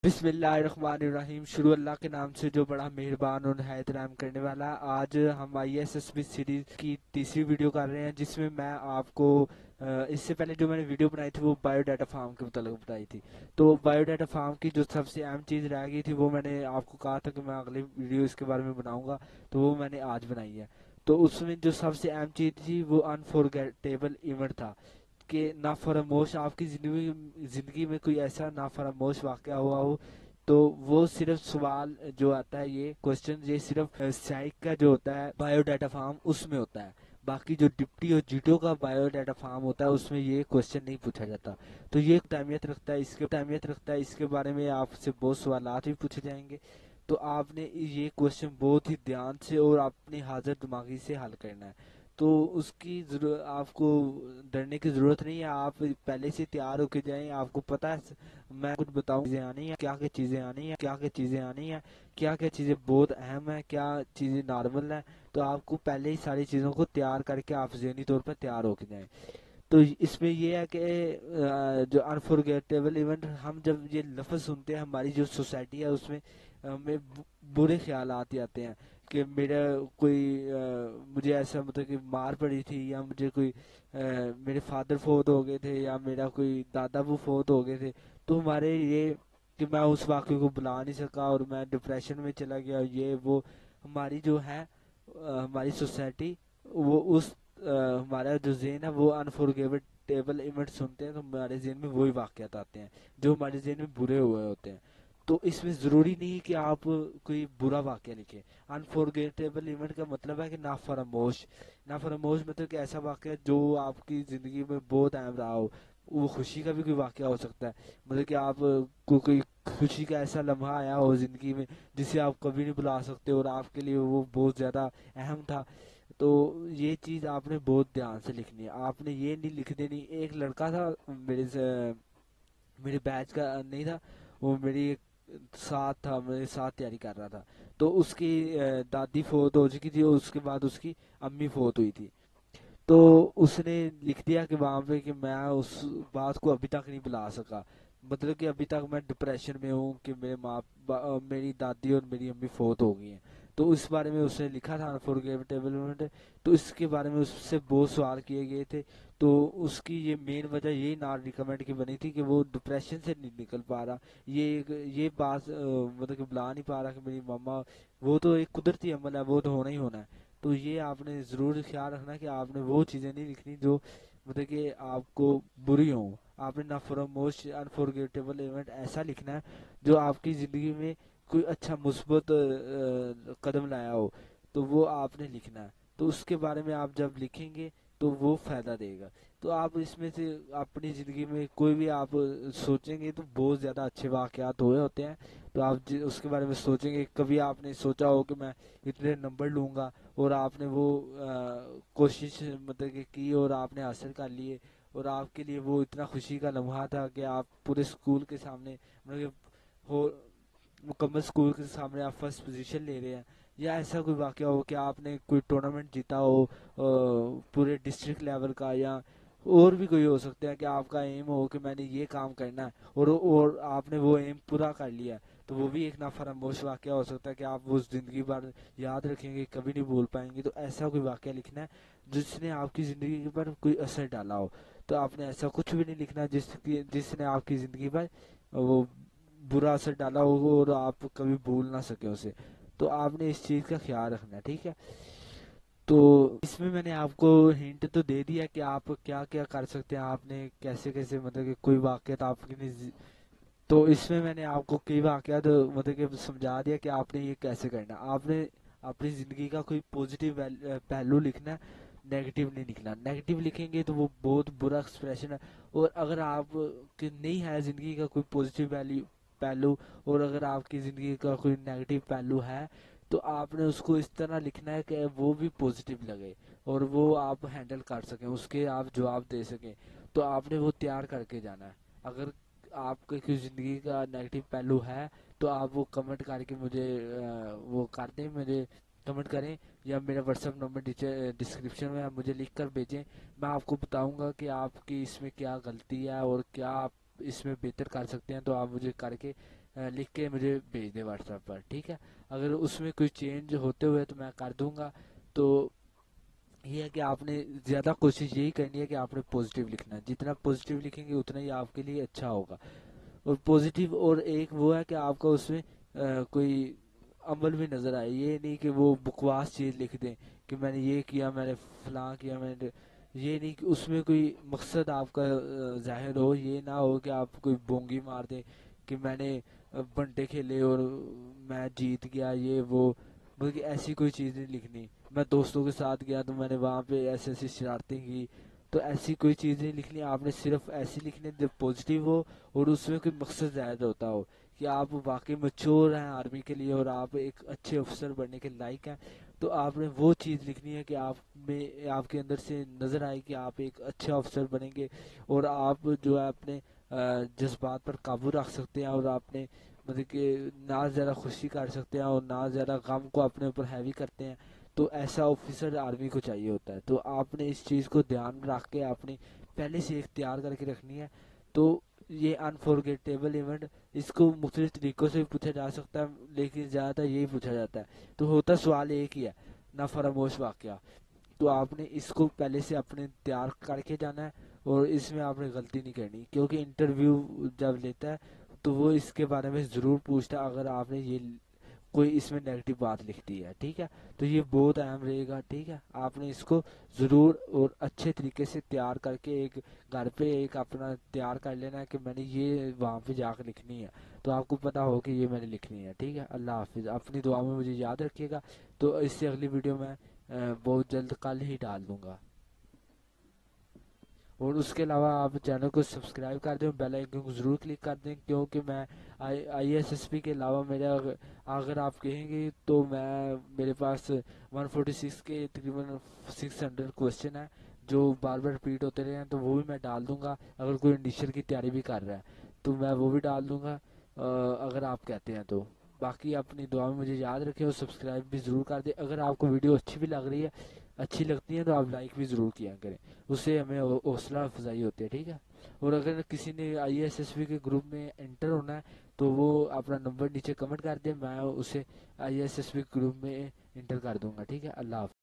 بسم اللہ الرحمن الرحیم، شروع اللہ کے نام سے جو بڑا مہربان اور نہایت رحم کرنے والا۔ آج ہم I S S B series کی تیسری ویڈیو کر رہے ہیں، جس میں میں آپ کو اس سے پہلے جو میں نے ویڈیو بنائی تھی وہ بایو ڈاٹا فارم کے متعلق بنائی تھی۔ تو بایو ڈاٹا فارم کی جو سب سے اہم چیز رہ گئی تھی وہ میں نے آپ کو کہا تھا کہ میں اگلی ویڈیو اس کے بارے میں بناؤں گا، تو وہ میں نے آج بنائی ہے۔ تو اس میں جو سب سے اہم چیز تھی وہ انفورگیٹیبل ایونٹ تھا، کہ نافراموش آپ کی زندگی میں کوئی ایسا نافراموش واقعہ ہوا ہو۔ تو وہ صرف سوال جو آتا ہے، یہ کوشچن یہ صرف سائیک کا جو ہوتا ہے بایو ڈاٹا فارم اس میں ہوتا ہے۔ باقی جو ڈپٹی اور جیٹو کا بایو ڈاٹا فارم ہوتا ہے اس میں یہ کوشچن نہیں پوچھا جاتا۔ تو یہ اہمیت رکھتا ہے، اس کے بارے میں آپ سے بہت سوالات بھی پوچھے جائیں گے۔ تو آپ نے یہ کوشچن بہت ہی دھیان سے اور اپنی حاضر دماغی سے حل کرنا ہے۔ تو اس کی آپ کو ڈرنے کی ضرورت نہیں ہے، آپ پہلے سے تیار ہو کے جائیں۔ آپ کو پتہ ہے میں کچھ بتاؤں چیزیں آنی ہیں، کیا کیا چیزیں آنی ہیں، کیا کیا چیزیں بہت اہم ہیں، کیا چیزیں نارمل ہیں۔ تو آپ کو پہلے ہی ساری چیزوں کو تیار کر کے آپ ذہنی طور پر تیار ہو کے جائیں۔ تو اس میں یہ ہے کہ جو انفورگیٹیبل ایونٹ، ہم جب یہ لفظ سنتے ہیں ہماری جو سوسائٹی ہے اس میں ہمیں برے خیالات ہی آتے ہیں کہ میرا کوئی مجھے ایسا مطلب کہ مار پڑی تھی، یا مجھے کوئی میرے فادر فوت ہو گئے تھے، یا میرا کوئی دادا وہ فوت ہو گئے تھے۔ تو ہمارے یہ کہ میں اس واقعے کو بلا نہیں سکا اور میں ڈپریشن میں چلا گیا، یہ وہ ہماری جو ہے ہماری سوسائٹی، وہ اس ہمارا جو ذہن ہے وہ انفورگیبل ایونٹ سنتے ہیں تو ہمارے ذہن میں وہی واقعات آتے ہیں جو ہمارے ذہن میں برے ہوئے ہوتے ہیں۔ تو اس میں ضروری نہیں کہ آپ کوئی برا واقعہ لکھیں۔ انفورگیٹیبل ایونٹ کا مطلب ہے کہ نافراموش مطلب کہ ایسا واقعہ جو آپ کی زندگی میں بہت اہم رہا ہو۔ وہ خوشی کا بھی کوئی واقعہ ہو سکتا ہے، مطلب کہ آپ کو کوئی خوشی کا ایسا لمحہ آیا ہو زندگی میں جسے آپ کبھی نہیں بلا سکتے اور آپ کے لیے وہ بہت زیادہ اہم تھا۔ تو یہ چیز آپ نے بہت دھیان سے لکھنی ہے، آپ نے یہ نہیں لکھ دینی۔ ایک لڑکا تھا میرے بیچ کا نہیں تھا، وہ میری ساتھ تھا، میرے ساتھ تیاری کر رہا تھا۔ تو اس کی دادی فوت ہو چکی تھی اور اس کے بعد اس کی امی فوت ہوئی تھی۔ تو اس نے لکھ دیا کہ وہاں پہ کہ میں اس بات کو ابھی تک نہیں بلا سکا، مطلب کہ ابھی تک میں ڈپریشن میں ہوں کہ میری دادی اور میری امی فوت ہو گئی ہیں۔ تو اس بارے میں اس نے لکھا تھا انفورگیٹیبل ایونٹ۔ تو اس کے بارے میں اس سے بہت سوال کیے گئے تھے۔ تو اس کی یہ مین وجہ یہی نان ریکمینڈ کی بنی تھی کہ وہ ڈپریشن سے نہیں نکل پا رہا، یہ بات مطلب کہ بلا نہیں پا رہا کہ میری ماما، وہ تو ایک قدرتی عمل ہے، وہ تو ہونا ہی ہونا ہے۔ تو یہ آپ نے ضرور خیال رکھنا کہ آپ نے وہ چیزیں نہیں لکھنی جو مطلب کہ آپ کو بری ہوں۔ آپ نے نافراموش انفورگیٹیبل ایونٹ ایسا لکھنا ہے جو آپ کی زندگی میں کوئی اچھا مثبت قدم لایا ہو، تو وہ آپ نے لکھنا ہے۔ تو اس کے بارے میں آپ جب لکھیں گے تو وہ فائدہ دے گا۔ تو آپ اس میں سے اپنی زندگی میں کوئی بھی آپ سوچیں گے تو بہت زیادہ اچھے واقعات ہوئے ہوتے ہیں۔ تو آپ اس کے بارے میں سوچیں گے، کبھی آپ نے سوچا ہو کہ میں اتنے نمبر لوں گا اور آپ نے وہ کوشش مطلب کہ کی اور آپ نے حاصل کر لیے، اور آپ کے لیے وہ اتنا خوشی کا لمحہ تھا کہ آپ پورے اسکول کے سامنے مطلب کہ مکمل اسکول کے سامنے آپ فرسٹ پوزیشن لے رہے ہیں، یا ایسا کوئی واقعہ ہو کہ آپ نے کوئی ٹورنامنٹ جیتا ہو پورے ڈسٹرکٹ لیول کا، یا اور بھی کوئی ہو سکتا ہے کہ آپ کا ایم ہو کہ میں نے یہ کام کرنا ہے اور آپ نے وہ ایم پورا کر لیا ہے۔ تو وہ بھی ایک نافراموش واقعہ ہو سکتا ہے کہ آپ وہ زندگی بھر یاد رکھیں گے، کبھی نہیں بھول پائیں گے۔ تو ایسا کوئی واقعہ لکھنا ہے جس نے آپ کی زندگی پر کوئی اثر ڈالا ہو۔ تو آپ نے ایسا کچھ بھی نہیں لکھنا جس نے آپ کی زندگی پر وہ برا اثر ڈالا ہو اور آپ کبھی بھول نہ سکے اسے۔ تو آپ نے اس چیز کا خیال رکھنا ہے، ٹھیک ہے۔ تو اس میں نے آپ کو ہنٹ تو دے دیا کہ آپ کیا کیا کر سکتے ہیں، آپ نے کیسے کیسے مطلب کہ کوئی واقعات آپ کی تو اس میں نے آپ کو کئی واقعات مطلب کہ سمجھا دیا کہ آپ نے یہ کیسے کرنا ہے۔ آپ نے اپنی زندگی کا کوئی پازیٹیو پہلو لکھنا ہے، نیگیٹو نہیں لکھنا۔ نیگیٹو لکھیں گے تو وہ بہت برا ایکسپریشن ہے، اور اگر آپ کی نہیں ہے زندگی کا کوئی پازیٹیو پہلو، اور اگر آپ کی زندگی کا کوئی نیگیٹو پہلو ہے تو آپ نے اس کو اس طرح لکھنا ہے کہ وہ بھی پازیٹیو لگے اور وہ آپ ہینڈل کر سکیں، اس کے آپ جواب دے سکیں۔ تو آپ نے وہ تیار کر کے جانا ہے۔ اگر آپ کے کوئی زندگی کا نیگیٹو پہلو ہے تو آپ وہ کمنٹ کر کے مجھے وہ کر دیں، مجھے کمنٹ کریں، یا میرا واٹس ایپ نمبر ڈسکرپشن میں مجھے لکھ کر بھیجیں۔ میں آپ کو بتاؤں گا کہ آپ کی اس میں کیا غلطی ہے اور کیا آپ اس میں بہتر کر سکتے ہیں۔ تو آپ مجھے کر کے لکھ کے مجھے بھیج دیں واٹس ایپ پر، ٹھیک ہے؟ اگر اس میں کوئی چینج ہوتے ہوئے تو میں کر دوں گا. تو یہ ہے کہ آپ نے زیادہ کوشش یہی کرنی ہے کہ آپ نے پازیٹیو لکھنا ہے، جتنا پازیٹیو لکھیں گے اتنا ہی آپ کے لیے اچھا ہوگا. اور پازیٹیو، اور ایک وہ ہے کہ آپ کا اس میں کوئی عمل بھی نظر آئے، یہ نہیں کہ وہ بکواس چیز لکھ دیں کہ میں نے یہ کیا، میں نے فلاں کیا، میں نے یہ نہیں، کہ اس میں کوئی مقصد آپ کا ظاہر ہو. یہ نہ ہو کہ آپ کوئی بونگی مار دیں کہ میں نے بنٹے کھیلے اور میں جیت گیا، یہ وہ. بلکہ ایسی کوئی چیز نہیں لکھنی. میں دوستوں کے ساتھ گیا تو میں نے وہاں پہ ایسی ایسی شرارتیں کی، تو ایسی کوئی چیز نہیں لکھنی. آپ نے صرف ایسی لکھنی جو پازیٹیو ہو اور اس میں کوئی مقصد ظاہر ہوتا ہو کہ آپ واقعی میچور ہیں آرمی کے لیے اور آپ ایک اچھے افسر بننے کے لائق ہیں. تو آپ نے وہ چیز لکھنی ہے کہ آپ کے اندر سے نظر آئے کہ آپ ایک اچھا افسر بنیں گے، اور آپ جو ہے اپنے جذبات پر قابو رکھ سکتے ہیں، اور آپ نے مطلب کہ نہ زیادہ خوشی کر سکتے ہیں اور نہ زیادہ غم کو اپنے اوپر ہیوی کرتے ہیں. تو ایسا آفیسر آرمی کو چاہیے ہوتا ہے. تو آپ نے اس چیز کو دھیان رکھ کے آپ نے پہلے سے اختیار کر کے رکھنی ہے. تو یہ انفارگیٹیبل ایونٹ، اس کو مختلف طریقوں سے بھی پوچھا جا سکتا ہے، لیکن زیادہ تر یہی پوچھا جاتا ہے. تو ہوتا سوال ایک ہی ہے، نہ فراموش واقعہ. تو آپ نے اس کو پہلے سے اپنے تیار کر کے جانا ہے، اور اس میں آپ نے غلطی نہیں کرنی، کیونکہ انٹرویو جب لیتا ہے تو وہ اس کے بارے میں ضرور پوچھتا ہے اگر آپ نے یہ کوئی اس میں نیگیٹو بات لکھ دی ہے، ٹھیک ہے؟ تو یہ بہت اہم رہے گا، ٹھیک ہے؟ آپ نے اس کو ضرور اور اچھے طریقے سے تیار کر کے ایک گھر پہ ایک اپنا تیار کر لینا ہے کہ میں نے یہ وہاں پہ جا کے لکھنی ہے. تو آپ کو پتا ہو کہ یہ میں نے لکھنی ہے، ٹھیک ہے؟ اللہ حافظ. اپنی دعا میں مجھے یاد رکھیے گا. تو اس سے اگلی ویڈیو میں بہت جلد کل ہی ڈال دوں گا. اور اس کے علاوہ آپ چینل کو سبسکرائب کر دیں، بیل آئکن کو ضرور کلک کر دیں، کیونکہ میں آئی ایس ایس پی کے علاوہ میرا اگر آپ کہیں گے تو میرے پاس 146 کے تقریباً 600 کوشچن ہیں جو بار بار ریپیٹ ہوتے رہے ہیں، تو وہ بھی میں ڈال دوں گا. اگر کوئی انڈیشن کی تیاری بھی کر رہا ہے تو میں وہ بھی ڈال دوں گا، اگر آپ کہتے ہیں تو. باقی اپنی دعا میں مجھے یاد رکھیں اور سبسکرائب بھی ضرور کر دیں. اگر آپ کو ویڈیو اچھی بھی لگ رہی ہے، اچھی لگتی ہے، تو آپ لائک بھی ضرور کیا کریں، اس سے ہمیں حوصلہ افزائی ہوتی ہے، ٹھیک ہے؟ اور اگر کسی نے آئی ایس ایس بی کے گروپ میں انٹر ہونا ہے تو وہ اپنا نمبر نیچے کمنٹ کر دیں، میں اسے I S S B group میں انٹر کر دوں گا، ٹھیک ہے؟ اللہ حافظ.